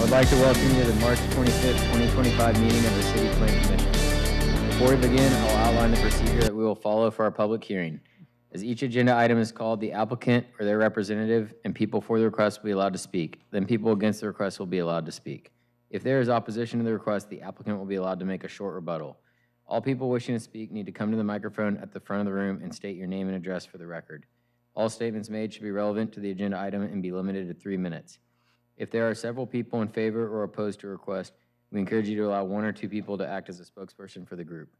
I would like to welcome you to the March 25th, 2025 meeting of the City Plan Commission. Before we begin, I will outline the procedure that we will follow for our public hearing. As each agenda item is called, the applicant or their representative and people for the request will be allowed to speak. Then people against the request will be allowed to speak. If there is opposition to the request, the applicant will be allowed to make a short rebuttal. All people wishing to speak need to come to the microphone at the front of the room and state your name and address for the record. All statements made should be relevant to the agenda item and be limited to 3 minutes. If there are several people in favor or opposed to a request, we encourage you to allow 1 or 2 people to act as a spokesperson for the group.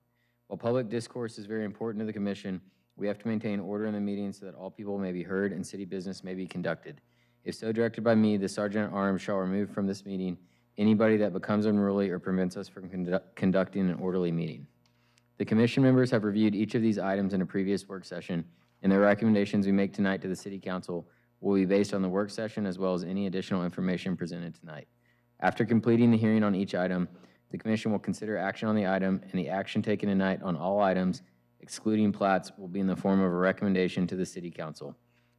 While public discourse is very important to the Commission, we have to maintain order in the meeting so that all people may be heard and city business may be conducted. If so directed by me, the Sergeant at Arms shall remove from this meeting anybody that becomes unruly or prevents us from conducting an orderly meeting. The Commission members have reviewed each of these items in a previous work session, and the recommendations we make tonight to the City Council will be based on the work session as well as any additional information presented tonight. After completing the hearing on each item, the Commission will consider action on the item, and the action taken tonight on all items, excluding plats, will be in the form of a recommendation to the City Council.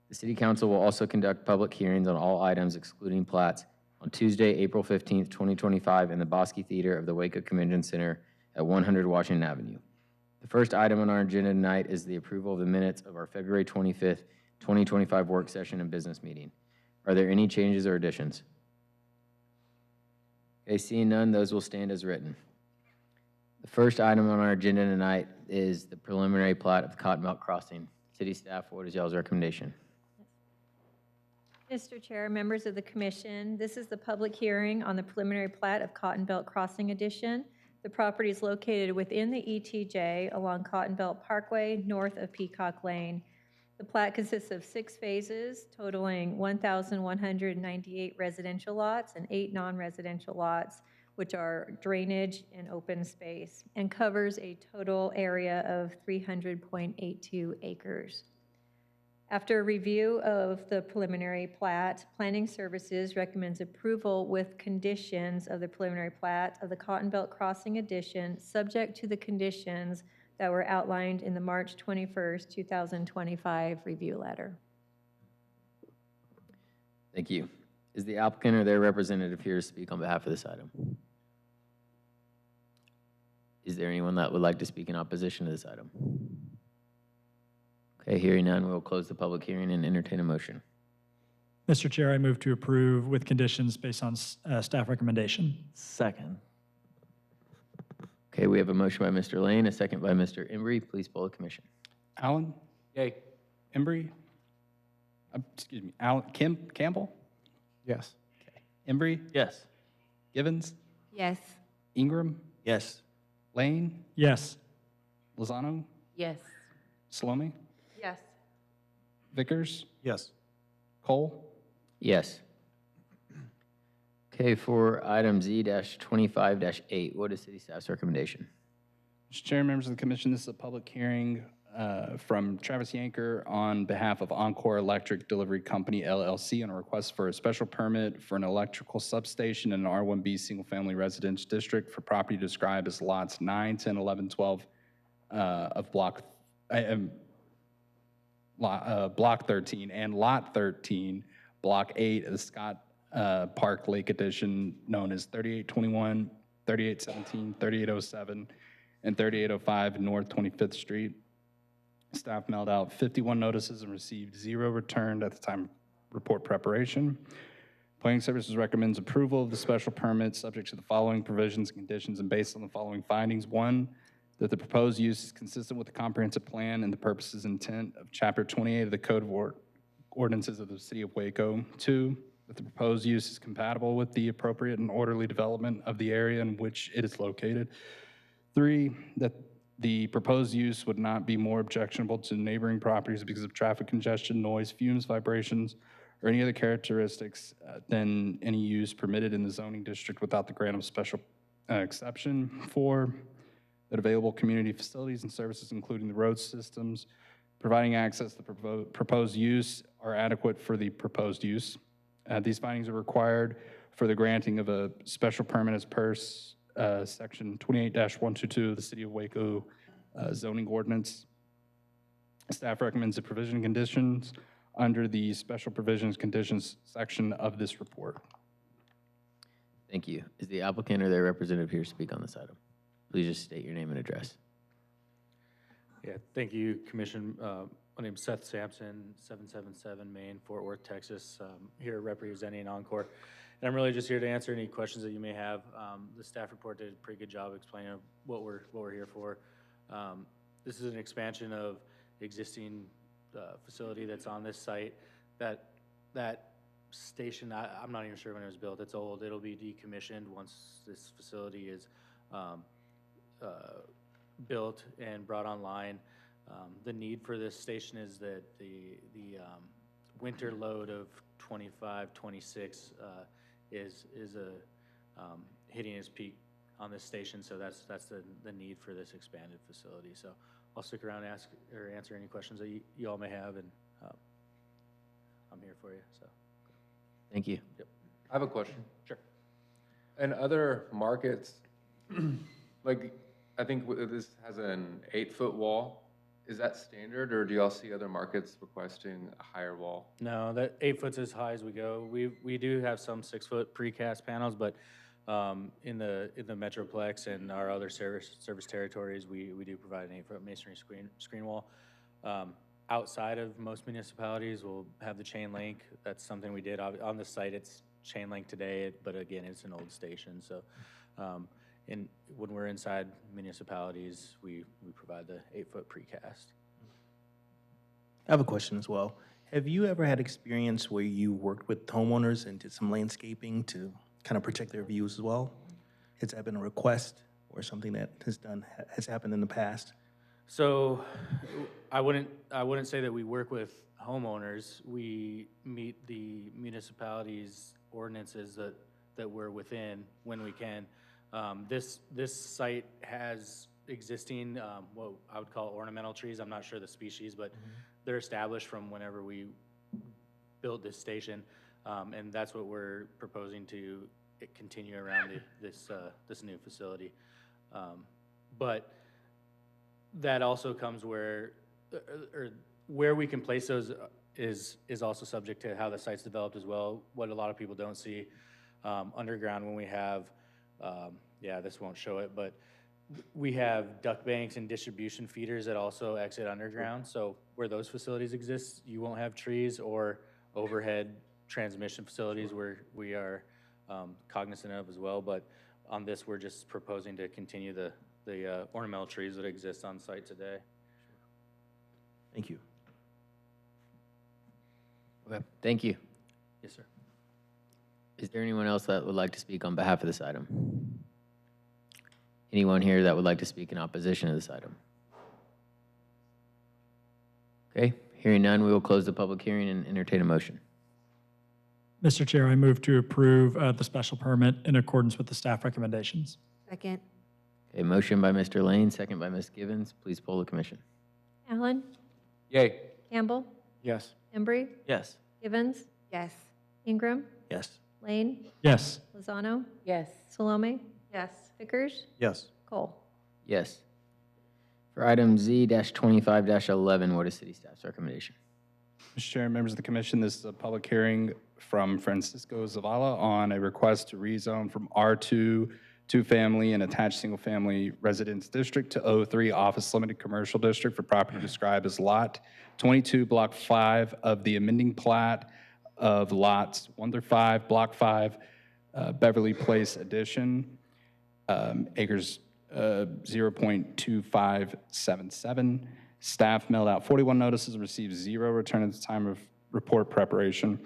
The City Council will also conduct public hearings on all items, excluding plats, on Tuesday, April 15th, 2025, in the Bosque Theater of the Waco Convention Center at 100 Washington Avenue. The first item on our agenda tonight is the approval of the minutes of our February 25th, 2025 work session and business meeting. Are there any changes or additions? Okay, seeing none, those will stand as written. The first item on our agenda tonight is the preliminary plat of Cotton Belt Crossing. City staff, what is y'all's recommendation? Mr. Chair, members of the Commission, this is the public hearing on the preliminary plat of Cotton Belt Crossing Addition. The property is located within the ETJ along Cotton Belt Parkway, north of Peacock Lane. The plat consists of 6 phases, totaling 1,198 residential lots and 8 non-residential lots, which are drainage and open space, and covers a total area of 300.82 acres. After a review of the preliminary plat, Planning Services recommends approval with conditions of the preliminary plat of the Cotton Belt Crossing Addition, subject to the conditions that were outlined in the March 21st, 2025 review letter. Thank you. Is the applicant or their representative here to speak on behalf of this item? Is there anyone that would like to speak in opposition to this item? Okay, hearing none, we will close the public hearing and entertain a motion. Mr. Chair, I move to approve with conditions based on staff recommendation. Second. Okay, we have a motion by Mr. Lane, a second by Mr. Embry. Please poll the commission. Allen? Yay. Embry? Excuse me, Campbell? Yes. Embry? Yes. Givens? Yes. Ingram? Yes. Lane? Yes. Lozano? Yes. Salome? Yes. Vickers? Yes. Cole? Yes. Okay, for item Z-25-8, what is city staff's recommendation? Mr. Chair, members of the Commission, this is a public hearing from Travis Yanker on behalf of Encore Electric Delivery Company, LLC, on a request for a special permit for an electrical substation in an R1B single-family residence district for property described as lots 9, 10, 11, 12 of block 13 and lot 13, block 8 of the Scott Park Lake Edition, known as 3821, 3817, 3807, and 3805 North 25th Street. Staff mailed out 51 notices and received 0 returned at the time of report preparation. Planning Services recommends approval of the special permit subject to the following provisions and conditions and based on the following findings. 1, that the proposed use is consistent with the comprehensive plan and the purposes and intent of Chapter 28 of the Code of Ordinances of the City of Waco. 2, that the proposed use is compatible with the appropriate and orderly development of the area in which it is located. 3, that the proposed use would not be more objectionable to neighboring properties because of traffic congestion, noise, fumes, vibrations, or any other characteristics than any use permitted in the zoning district without the grant of special exception. 4, that available community facilities and services, including the road systems, providing access to the proposed use, are adequate for the proposed use. These findings are required for the granting of a special permit as per Section 28-122 of the City of Waco zoning ordinance. Staff recommends the provision conditions under the special provisions conditions section of this report. Thank you. Is the applicant or their representative here to speak on this item? Please just state your name and address. Yeah, thank you, Commission. My name's Seth Sampson, 777 Main, Fort Worth, Texas. Here representing Encore. And I'm really just here to answer any questions that you may have. The staff report did a pretty good job explaining what we're here for. This is an expansion of existing facility that's on this site. That station, I'm not even sure when it was built. It's old. It'll be decommissioned once this facility is built and brought online. The need for this station is that the winter load of 25, 26 is hitting its peak on this station, so that's the need for this expanded facility. So I'll stick around and answer any questions that you all may have, and I'm here for you. So Thank you. I have a question. sure. In other markets, like, I think this has an 8-foot wall. Is that standard, or do y'all see other markets requesting a higher wall? No, that 8 foot's as high as we go. We do have some 6-foot precast panels, but in the Metroplex and our other service territories, we do provide an 8-foot masonry screen wall. Outside of most municipalities, we'll have the chain link. That's something we did on the site. It's chain link today, but again, it's an old station. So, when we're inside municipalities, we provide the 8-foot precast. I have a question as well. Have you ever had experience where you worked with homeowners and did some landscaping to kind of protect their views as well? Has that been a request or something that has happened in the past? So I wouldn't say that we work with homeowners. We meet the municipality's ordinances that we're within when we can. This site has existing, what I would call ornamental trees. I'm not sure the species, but they're established from whenever we built this station. And that's what we're proposing to continue around this new facility. But that also comes where we can place those is also subject to how the site's developed as well. What a lot of people don't see underground when we have, this won't show it, but we have duct banks and distribution feeders that also exit underground. So where those facilities exist, you won't have trees or overhead transmission facilities where we are cognizant of as well. But on this, we're just proposing to continue the ornamental trees that exist on site today. Thank you. Okay, thank you. Yes, sir. Is there anyone else that would like to speak on behalf of this item? Anyone here that would like to speak in opposition to this item? Okay, hearing none, we will close the public hearing and entertain a motion. Mr. Chair, I move to approve the special permit in accordance with the staff recommendations. Second. Okay, motion by Mr. Lane, second by Ms. Givens. Please poll the commission. Allen? Yay. Campbell? Yes. Embry? Yes. Givens? Yes. Ingram? Yes. Lane? Yes. Lozano? Yes. Salome? Yes. Vickers? Yes. Cole? Yes. For item Z-25-11, what is city staff's recommendation? Mr. Chair, members of the commission, this is a public hearing from Francisco Zavala on a request to rezone from R2 two-family and attached single-family residence district to O3 office limited commercial district for property described as Lot 22, Block 5 of the amending plat of lots 1 through 5, Block 5, Beverly Place addition, acres 0.2577. Staff mailed out 41 notices, received 0 return at the time of report preparation.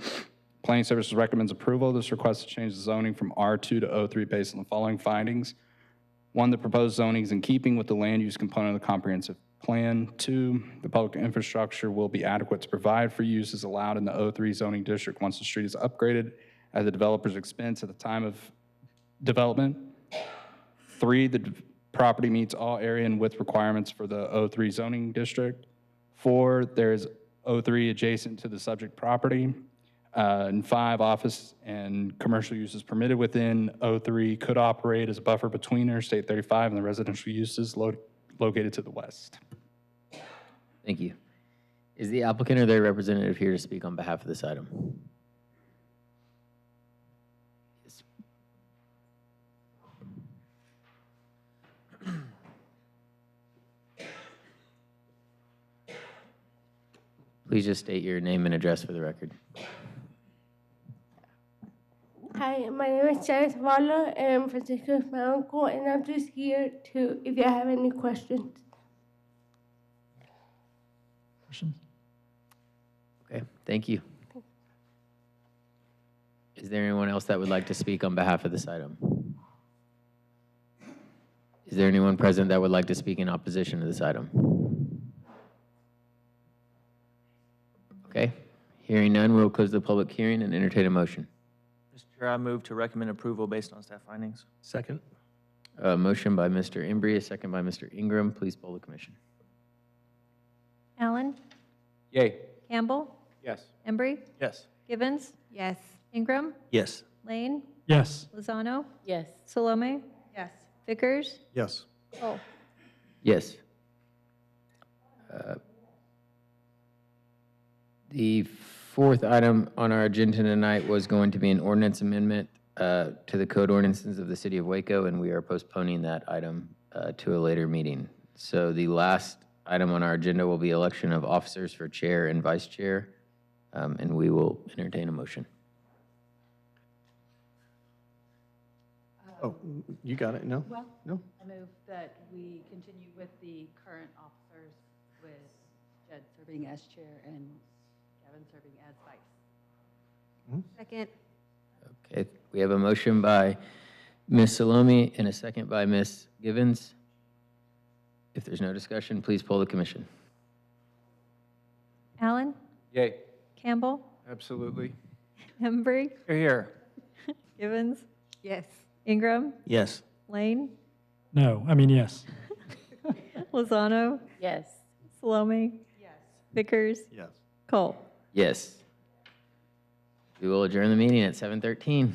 Planning Services recommends approval of this request to change the zoning from R2 to O3 based on the following findings. 1, the proposed zoning is in keeping with the land use component of the comprehensive plan. 2, the public infrastructure will be adequate to provide for uses allowed in the O3 zoning district once the street is upgraded at the developer's expense at the time of development. 3, the property meets all area and width requirements for the O3 zoning district. 4, there is O3 adjacent to the subject property. And 5, office and commercial uses permitted within O3 could operate as a buffer between Interstate 35 and the residential uses located to the west. Thank you. Is the applicant or their representative here to speak on behalf of this item? Yes. Please just state your name and address for the record. Hi, my name is Janice Valo, and I'm Francisco's my uncle, and I'm just here to, if you have any questions. Questions? Okay, thank you. Is there anyone else that would like to speak on behalf of this item? Is there anyone present that would like to speak in opposition to this item? Okay, hearing none, we'll close the public hearing and entertain a motion. Mr. Chair, I move to recommend approval based on staff findings. Second? A motion by Mr. Embry, a second by Mr. Ingram. Please poll the commission. Allen? Yay. Campbell? Yes. Embry? Yes. Givens? Yes. Ingram? Yes. Lane? Yes. Lozano? Yes. Salome? Yes. Vickers? Yes. Cole? Yes. The fourth item on our agenda tonight was going to be an ordinance amendment to the code ordinances of the city of Waco, and we are postponing that item to a later meeting. So the last item on our agenda will be election of officers for chair and vice chair, and we will entertain a motion. Oh, you got it, no? Well, No? I move that we continue with the current officers with Jed serving as chair and Gavin serving as vice. Second. Okay, we have a motion by Ms. Salome and a second by Ms. Givens. If there's no discussion, please poll the commission. Allen? Yay. Campbell? Absolutely. Embry? Here, here. Givens? Yes. Ingram? Yes. Lane? Yes. Lozano? Yes. Salome? Yes. Vickers? Yes. Cole? Yes. We will adjourn the meeting at 7:13.